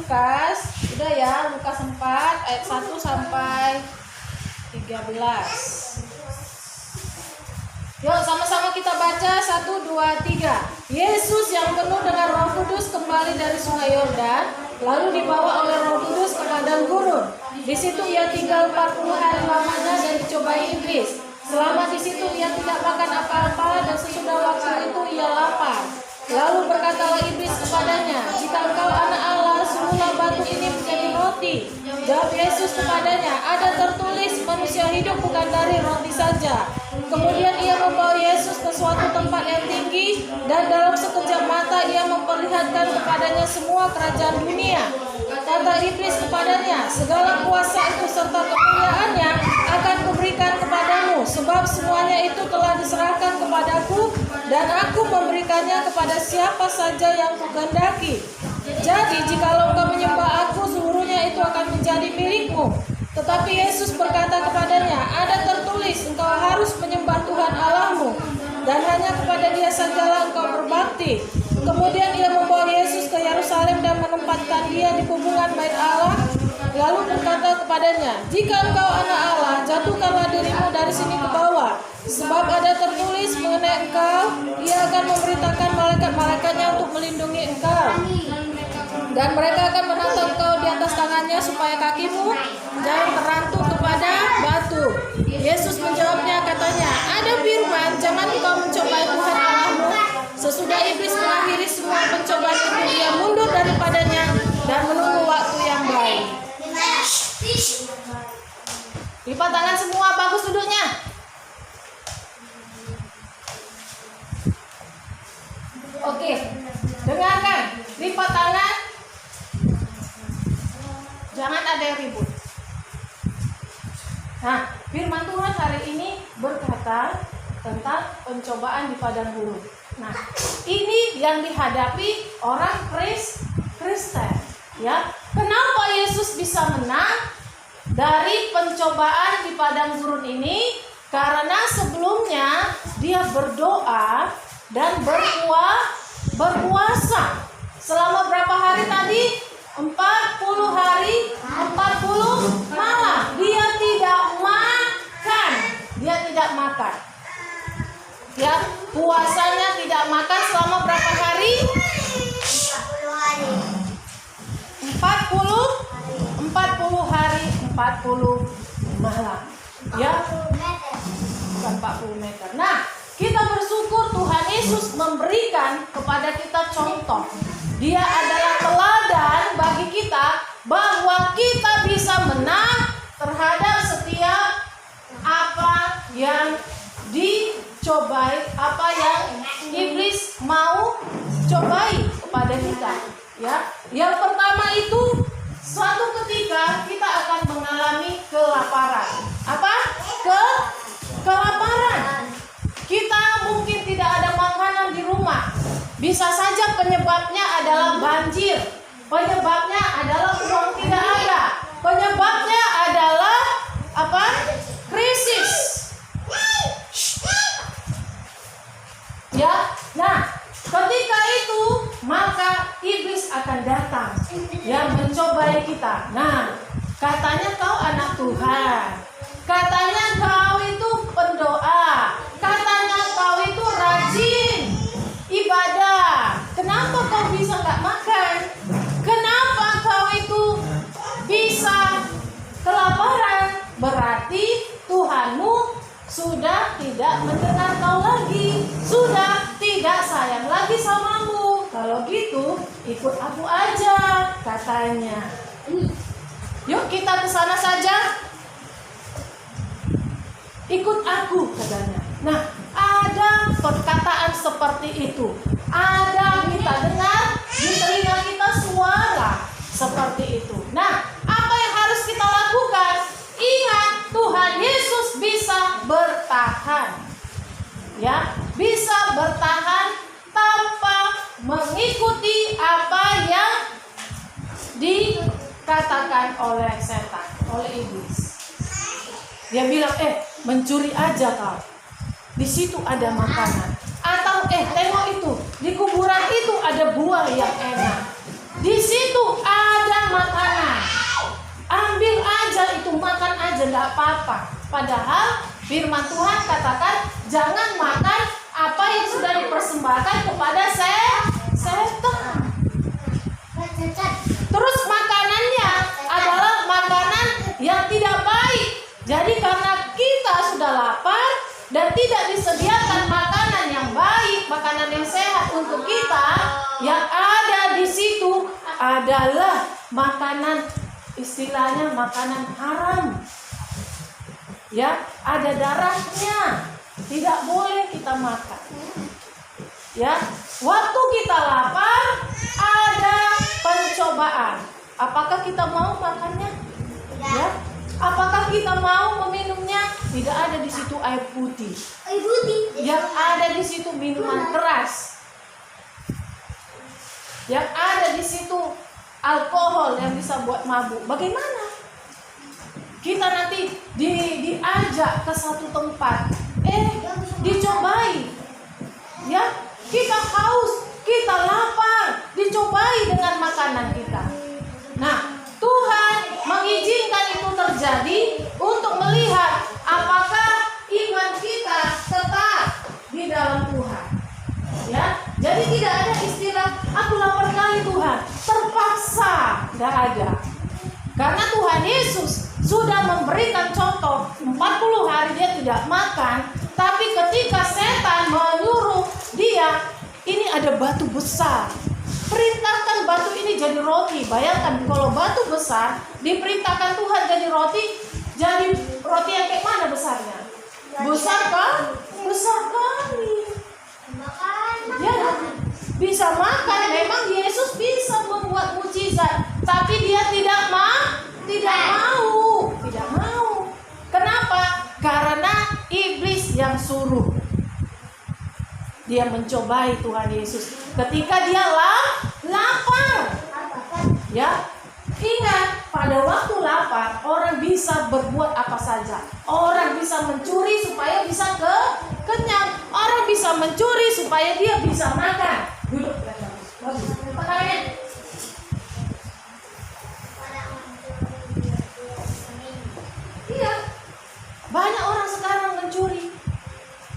Lukas. Udah ya, Lukas 4 ayat 1 sampai 13. Yuk sama-sama kita baca 1, 2, 3. Yesus yang penuh dengan Roh Kudus kembali dari Sungai Yordan, lalu dibawa oleh Roh Kudus ke padang gurun. Di situ ia tinggal 40 hari lamanya dan dicobai iblis. Selama di situ ia tidak makan apa-apa dan sesudah waktu itu ia lapar. Lalu berkatalah iblis kepadanya, "Jika engkau anak Allah, suruhlah batu ini menjadi roti." Jawab Yesus kepadanya, "Ada tertulis, manusia hidup bukan dari roti saja." Kemudian ia membawa Yesus ke suatu tempat yang tinggi, dan dalam sekejap mata ia memperlihatkan kepadanya semua kerajaan dunia. Kata iblis kepadanya, "Segala kuasa itu serta kemuliaannya akan kuberikan kepadamu, sebab semuanya itu telah diserahkan kepadaku, dan aku memberikannya kepada siapa saja yang kukehendaki. Jadi jikalau engkau menyembah aku, seluruhnya itu akan menjadi milikmu." Tetapi Yesus berkata kepadanya, "Ada tertulis, engkau harus menyembah Tuhan Allahmu, dan hanya kepada Dia sajalah engkau berbakti." Kemudian ia membawa Yesus ke Yerusalem dan menempatkan Dia di hubungan bait Allah, lalu berkata kepadanya, "Jika engkau anak Allah, jatuhkanlah dirimu dari sini ke bawah, sebab ada tertulis mengenai engkau, Ia akan memerintahkan malaikat-malaikatnya untuk melindungi engkau, dan mereka akan menatang engkau di atas tangannya supaya kakimu jangan terantuk kepada batu." Yesus menjawabnya katanya, "Ada firman, jangan engkau mencobai Tuhan Allahmu." Sesudah iblis mengakhiri semua pencobaan itu, ia mundur daripadanya dan menunggu waktu yang baik. Lipat tangan semua, bagus duduknya. Oke, dengarkan, lipat tangan. Jangan ada yang ribut. Nah, firman Tuhan hari ini berkata tentang pencobaan di padang gurun. Nah, ini yang dihadapi orang Kristen, ya. Kenapa Yesus bisa menang dari pencobaan di padang gurun ini? Karena sebelumnya dia berdoa dan berpuasa. Selama berapa hari tadi? 40 hari, 40 malam. Dia tidak makan. Ya, puasanya tidak makan selama berapa hari? 40 hari, 40 malam. Ya, bukan 40 meter. Nah, kita bersyukur Tuhan Yesus memberikan kepada kita contoh. Dia adalah teladan bagi kita bahwa kita bisa menang terhadap setiap apa yang dicobai, apa yang iblis mau cobai kepada kita. Ya, yang pertama itu suatu ketika kita akan mengalami kelaparan. Apa? Kelaparan. Kita mungkin tidak ada makanan di rumah. Bisa saja penyebabnya adalah banjir. Penyebabnya adalah uang tidak ada. Penyebabnya adalah apa? Krisis. Ya, nah, ketika itu maka iblis akan datang yang mencobai kita. Nah, katanya kau anak Tuhan, katanya kau itu pendoa, katanya kau itu rajin ibadah. Kenapa kau bisa nggak makan? Kenapa kau itu bisa kelaparan? Berarti Tuhanmu sudah tidak mendengar kau lagi, sudah tidak sayang lagi samamu. Kalau gitu, ikut aku aja, katanya. Yuk kita ke sana saja. Ikut aku, katanya. Nah, ada perkataan seperti itu. Ada kita dengar di telinga kita suara seperti itu. Nah, apa yang harus kita lakukan? Ingat, Tuhan Yesus bisa bertahan. Ya, bisa bertahan tanpa mengikuti apa yang dikatakan oleh setan, oleh iblis. Dia bilang, mencuri aja kau. Di situ ada makanan. Atau tengok itu, di kuburan itu ada buah yang enak. Di situ ada aja, itu makan aja nggak apa-apa. Padahal firman Tuhan katakan jangan makan apa yang sudah dipersembahkan kepada setan. Terus makanannya adalah makanan yang tidak baik. Jadi karena kita sudah lapar dan tidak disediakan makanan yang baik, makanan yang sehat untuk kita, yang ada di situ adalah makanan, istilahnya makanan haram. Ya, ada darahnya. Tidak boleh kita makan. Ya, waktu kita lapar ada pencobaan. Apakah kita mau makannya? Ya. Apakah kita mau meminumnya? Tidak ada di situ air putih. Yang ada di situ minuman keras. Yang ada di situ alkohol yang bisa buat mabuk. Bagaimana? Kita nanti diajak ke satu tempat, dicobai. Ya, kita haus, kita lapar, dicobai dengan makanan kita. Nah, Tuhan mengizinkan itu terjadi untuk melihat apakah iman kita tetap di dalam Tuhan. Ya, jadi tidak ada istilah aku lapar kali Tuhan, terpaksa, tidak ada. Karena Tuhan Yesus sudah memberikan contoh 40 hari dia tidak makan, tapi ketika setan menyuruh dia, ini ada batu besar, perintahkan batu ini jadi roti. Bayangkan kalau batu besar diperintahkan Tuhan jadi roti yang kayak mana besarnya? Besar kan? Besar kali. Ya, bisa makan. Memang Yesus bisa membuat mukjizat, tapi dia tidak mau. Kenapa? Karena iblis yang suruh. Dia mencobai Tuhan Yesus ketika dia lapar. Ya, ingat pada waktu lapar orang bisa berbuat apa saja. Orang bisa mencuri supaya bisa kenyang. Orang bisa mencuri supaya dia bisa makan. Duduk. Bagus. Pertanyaan. Iya. Banyak orang sekarang mencuri.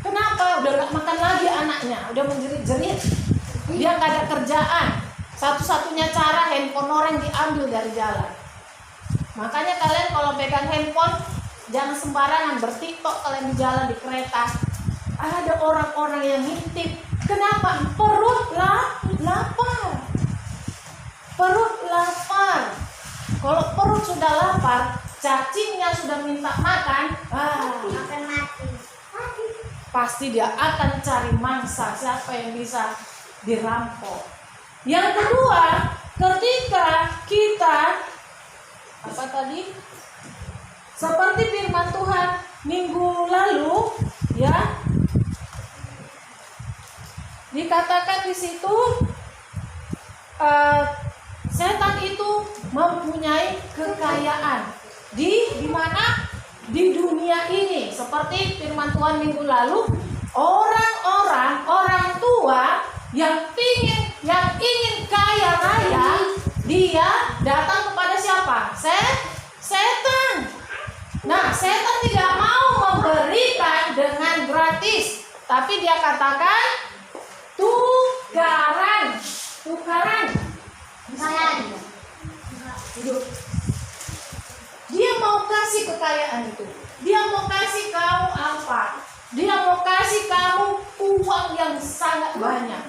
Kenapa? Udah gak makan lagi anaknya, udah menjerit-jerit. Dia gak ada kerjaan. Satu-satunya cara handphone orang diambil dari jalan. Makanya kalian kalau pegang handphone jangan sembarangan bertiktok kalian di jalan, di kereta. Ada orang-orang yang ngintip. Kenapa? Perut lapar. Perut lapar. Kalau perut sudah lapar, cacingnya sudah minta makan, akan mati. Pasti dia akan cari mangsa, siapa yang bisa dirampok. Yang kedua, ketika kita seperti firman Tuhan minggu lalu, ya, dikatakan di situ setan itu mempunyai kekayaan di mana? Di dunia ini. Seperti firman Tuhan minggu lalu, orang tua yang ingin kaya raya, dia datang kepada siapa? Setan. Nah, setan tidak mau memberikan dengan gratis, tapi dia katakan tukaran. Dia mau kasih kekayaan itu. Dia mau kasih kamu apa? Dia mau kasih kamu uang yang sangat banyak.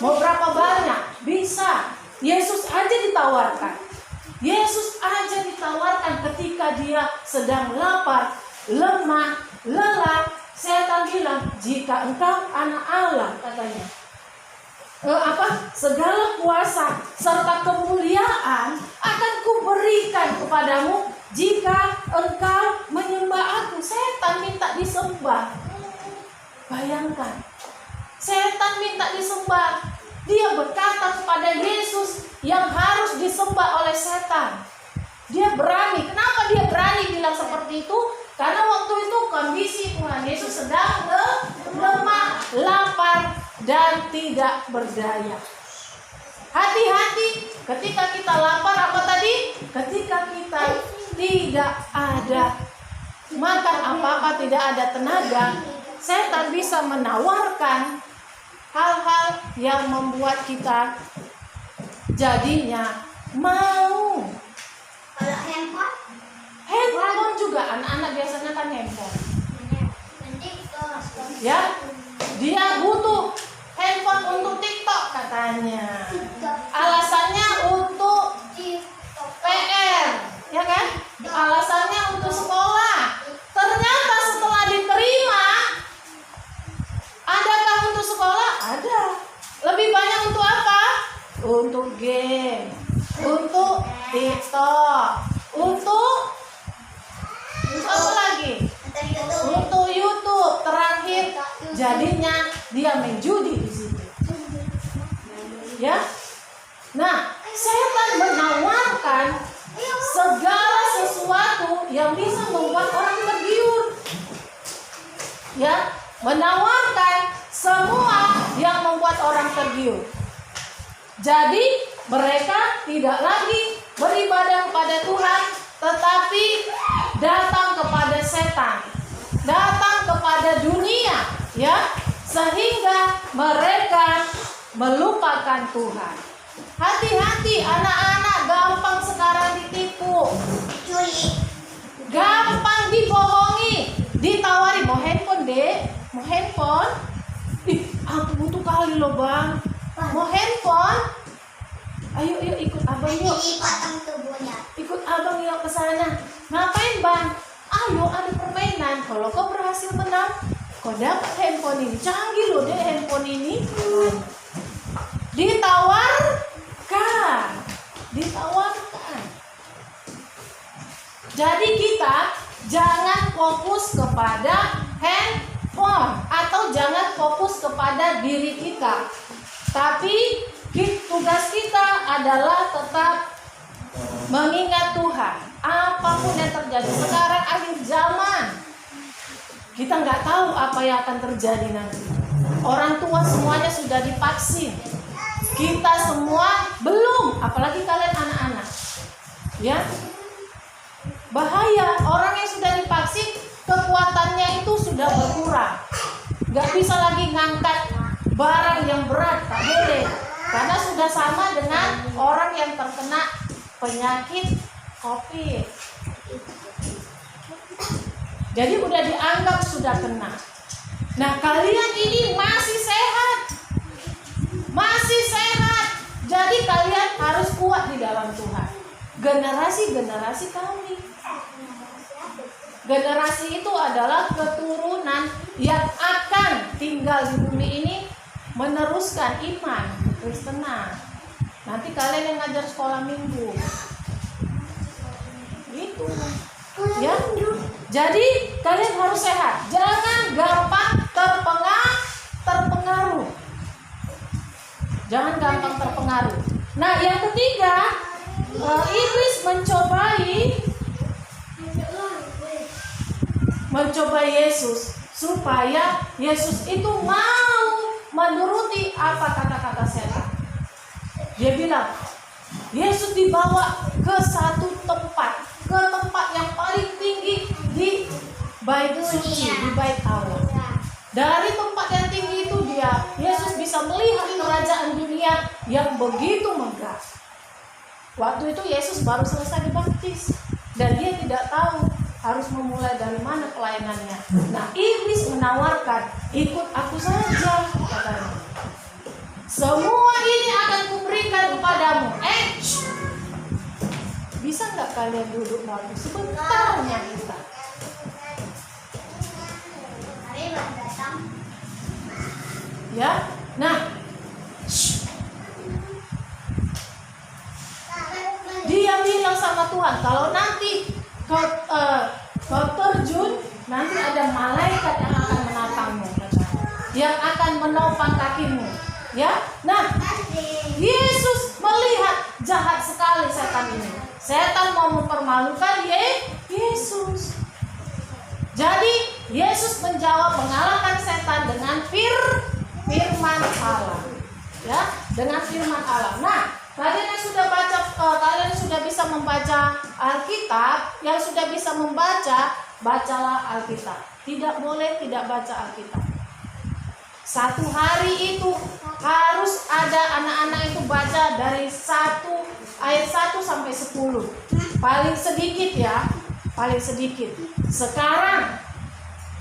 Mau berapa banyak? Bisa. Yesus aja ditawarkan. Ketika dia sedang lapar, lemah, lelah. Setan bilang, jika engkau anak Allah, katanya, segala kuasa serta kemuliaan akan kuberikan kepadamu jika engkau menyembah aku. Setan minta disembah. Bayangkan, setan minta disembah. Dia berkata kepada Yesus yang harus disembah oleh setan. Dia berani. Kenapa dia berani bilang seperti itu? Karena waktu itu kondisi Tuhan Yesus sedang lemah, lapar, dan tidak berdaya. Hati-hati ketika kita lapar, apa tadi? Ketika kita tidak ada makan apa-apa, tidak ada tenaga, setan bisa menawarkan hal-hal yang membuat kita jadinya mau. Kalau handphone? Handphone juga, anak-anak biasanya kan handphone. Ya, dia butuh handphone untuk TikTok katanya. Alasannya untuk PR, ya kan? Alasannya untuk sekolah. Ternyata setelah diterima, adakah untuk sekolah? Ada. Lebih banyak untuk apa? Untuk game, untuk TikTok, untuk apa lagi? Untuk YouTube. Terakhir, jadinya dia main judi di situ. Ya. Nah, setan menawarkan segala sesuatu yang bisa membuat orang tergiur. Ya, menawarkan semua yang membuat orang tergiur. Jadi mereka tidak lagi beribadah kepada Tuhan, tetapi datang kepada setan, datang kepada dunia, ya, sehingga mereka melupakan Tuhan. Hati-hati, anak-anak gampang sekarang ditipu, gampang dibohongi, ditawari mau handphone deh, mau handphone. Ih, aku butuh kali loh bang, mau handphone. Ayo ikut abang yuk. Ikut abang yuk ke sana. Ngapain bang? Ayo ada permainan. Kalau kau berhasil menang, kau dapat handphone ini. Canggih loh deh handphone ini. Ditawarkan. Jadi kita jangan fokus kepada handphone atau jangan fokus kepada diri kita. Tapi tugas kita adalah tetap mengingat Tuhan. Apapun yang terjadi sekarang akhir zaman, kita nggak tahu apa yang akan terjadi nanti. Orang tua semuanya sudah divaksin, kita semua belum, apalagi kalian anak-anak. Ya, bahaya. Orang yang sudah divaksin kekuatannya itu sudah berkurang, nggak bisa lagi ngangkat barang yang berat, tak boleh. Karena sudah sama dengan orang yang terkena penyakit COVID. Jadi udah dianggap sudah kena. Nah, kalian ini masih sehat. Masih sehat. Jadi kalian harus kuat di dalam Tuhan. Generasi-generasi kami. Generasi itu adalah keturunan yang akan tinggal di bumi ini meneruskan iman Kristenan. Nanti kalian yang ngajar sekolah minggu. Gitu. Ya. Jadi kalian harus sehat. Jangan gampang terpengaruh. Jangan gampang terpengaruh. Nah, yang ketiga, iblis mencobai Yesus supaya Yesus itu mau menuruti apa kata-kata setan. Dia bilang, Yesus dibawa ke satu tempat, ke tempat yang paling tinggi di bait suci, di bait Allah. Dari tempat yang tinggi itu Yesus bisa melihat kerajaan dunia yang begitu megah. Waktu itu Yesus baru selesai dibaptis dan dia tidak tahu harus memulai dari mana pelayanannya. Nah, iblis menawarkan, ikut aku saja, katanya. Semua ini akan kuberikan kepadamu. Bisa nggak kalian duduk lagi sebentarnya kita? Ya, nah, dia bilang sama Tuhan, kalau nanti kau terjun, nanti ada malaikat yang akan menatangmu, yang akan menopang kakimu. Ya, nah, Yesus melihat jahat sekali setan ini. Setan mau mempermalukan Yesus. Jadi Yesus menjawab mengalahkan setan dengan firman Allah. Ya, dengan firman Allah. Nah, Kalian yang sudah baca, kalian yang sudah bisa membaca Alkitab, yang sudah bisa membaca, bacalah Alkitab. Tidak boleh tidak baca Alkitab. Satu hari itu harus ada anak-anak itu baca dari ayat 1 sampai 10. Paling sedikit ya, paling sedikit. Sekarang,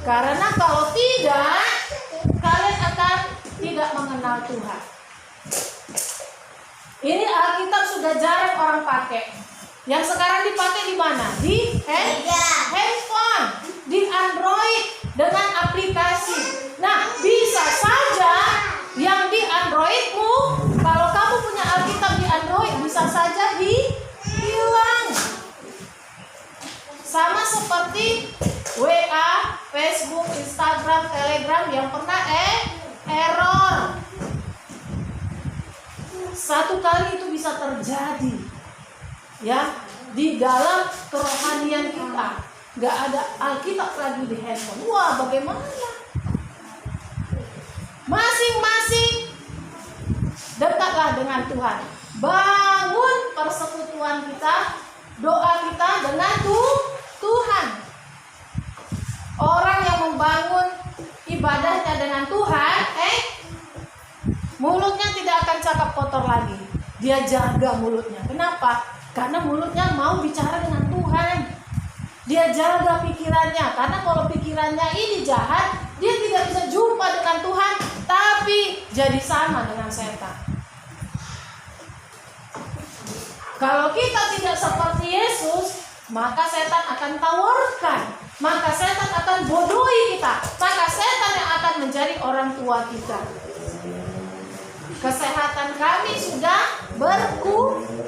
karena kalau tidak, kalian akan tidak mengenal Tuhan. Ini Alkitab sudah jarang orang pakai. Yang sekarang dipakai di mana? Di handphone, di Android dengan aplikasi. Nah, bisa saja yang di Androidmu, kalau kamu punya Alkitab di Android, bisa saja hilang. Sama seperti WA, Facebook, Instagram, Telegram yang pernah error. Satu kali itu bisa terjadi, ya, di dalam kerohanian kita. Nggak ada Alkitab lagi di handphone. Wah, bagaimana? Masing-masing dekatlah dengan Tuhan. Bangun persekutuan kita, doa kita dengan Tuhan. Orang yang membangun ibadahnya dengan Tuhan, mulutnya tidak akan cakap kotor lagi. Dia jaga mulutnya. Kenapa? Karena mulutnya mau bicara dengan Tuhan. Dia jaga pikirannya. Karena kalau pikirannya ini jahat, dia tidak bisa jumpa dengan Tuhan, tapi jadi sama dengan setan. Kalau kita tidak seperti Yesus, maka setan akan tawarkan. Maka setan akan bodohi kita. Maka setan yang akan menjadi orang tua kita. Kesehatan kami sudah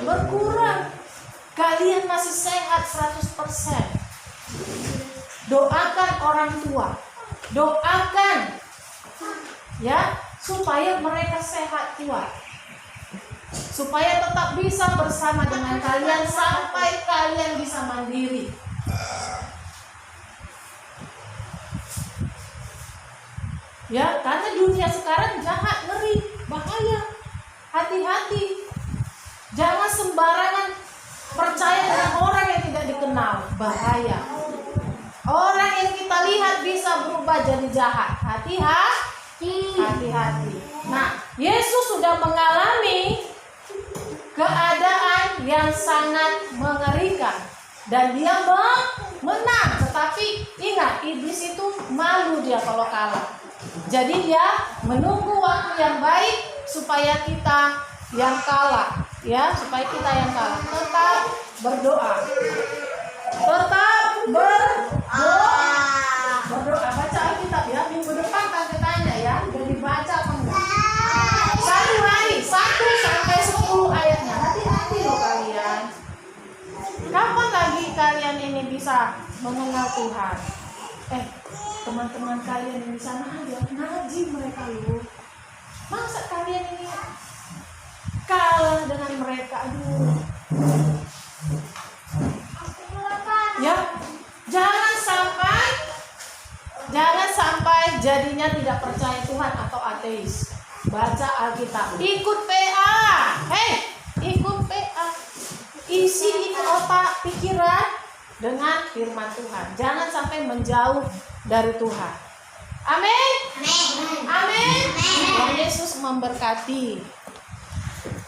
berkurang. Kalian masih sehat 100%. Doakan orang tua. Doakan, ya, supaya mereka sehat kuat. Supaya tetap bisa bersama dengan kalian sampai kalian bisa mandiri. Ya, karena dunia sekarang jahat, ngeri, bahaya. Hati-hati. Jangan sembarangan percaya dengan orang yang tidak dikenal, bahaya. Orang yang kita lihat bisa berubah jadi jahat. Hati-hati. Nah, Yesus sudah mengalami keadaan yang sangat mengerikan dan dia menang. Tetapi ingat, iblis itu malu dia kalau kalah. Jadi dia menunggu waktu yang baik supaya kita yang kalah, ya, supaya kita yang kalah. Tetap berdoa. Tetap berdoa. Baca Alkitab ya. Minggu depan tante tanya ya, udah dibaca apa enggak? Satu hari 1 sampai 10 ayatnya. Hati-hati loh kalian. Kapan lagi kalian ini bisa mengenal Tuhan? Teman-teman kalian yang di sana aja ngaji mereka loh. Masa kalian ini kalah dengan mereka? Aduh. Ya, jangan sampai jadinya tidak percaya Tuhan atau ateis. Baca Alkitab, ikut PA. Ikut PA. Isi itu otak, pikiran dengan firman Tuhan. Jangan sampai menjauh dari Tuhan. Amin. Tuhan Yesus memberkati.